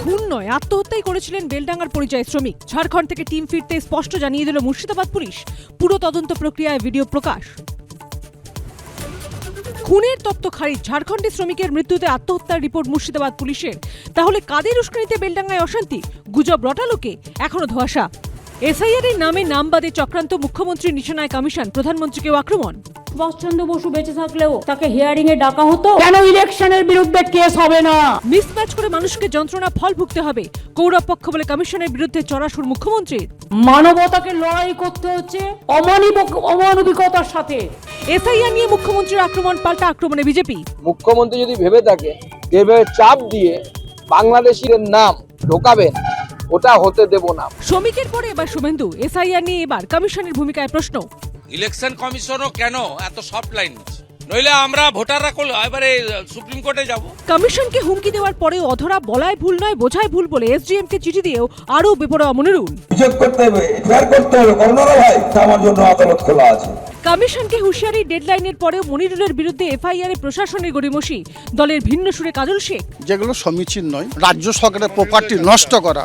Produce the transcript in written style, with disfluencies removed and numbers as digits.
খুন নয়, আত্মহত্যাই করেছিলেন বেলডাঙ্গার পরিযায়ী শ্রমিক। ঝাড়খণ্ড থেকে টিম ফিরতে স্পষ্ট জানিয়ে দিল মুর্শিদাবাদ পুলিশ। পুরো তদন্ত প্রক্রিয়ায় ভিডিও প্রকাশ। খুনের তত্ত্ব খারিজ, ঝাড়খণ্ডে শ্রমিকের মৃত্যুতে আত্মহত্যার রিপোর্ট মুর্শিদাবাদ পুলিশের। তাহলে কাদের উস্কানিতে বেলডাঙ্গায় অশান্তি? গুজব রটালোকে এখনো ধোঁয়াশা। এসআইআর এর নামে নাম বাদে চক্রান্ত, মুখ্যমন্ত্রীর নিশানায় কমিশন, প্রধানমন্ত্রীকেও আক্রমণ। সুভাষচন্দ্র বসু বেঁচে থাকলেও তাকে হিয়ারিং এ ডাকা হতো, কেন ইলেকশনের বিরুদ্ধে কেস হবে না? মিসম্যাচ করে মানুষকে যন্ত্রণা ফল ভুগতে হবে, কৌরব পক্ষ বলে কমিশনের বিরুদ্ধে চড়াসুর মুখ্যমন্ত্রীর। মানবতাকে লড়াই করতে হচ্ছে অমানবিকতার সাথে। এসআইআর নিয়ে মুখ্যমন্ত্রীর আক্রমণ, পাল্টা আক্রমণে বিজেপি। মুখ্যমন্ত্রী যদি ভেবে থাকে যেভাবে চাপ দিয়ে বাংলাদেশিদের নাম ঢোকাবেন, ওটা হতে দেব না। শ্রমিকের পরে এবার শুভেন্দু। এসআইআর নিয়ে এবার কমিশনের ভূমিকায় প্রশ্ন। ইলেকশন কমিশনও কেন এত সফট লাইন নিচ্ছে? নইলে আমরা ভোটাররা এবারে সুপ্রিম কোর্টে যাব। কমিশনকে হুমকি দেওয়ার পরেও অধরা, বলায় ভুল নয় বোঝায় ভুল বলে এসডিএম কে চিঠি দিয়েও আরও বেপরোয়া মনিরুল। অভিযোগ করতে হবে, এফআইআর করতে হবে, করোনারা ভাই আমার জন্য আদালত খোলা আছে। কমিশনকে হুঁশিয়ারি, ডেডলাইনের পরেও মনিরুলের বিরুদ্ধে এফআইআর এ প্রশাসনের গড়িমসি, দলের ভিন্ন সুরে কাজল শেখ। যেগুলো সমীচীন নয়, রাজ্য সরকারের প্রপার্টি নষ্ট করা,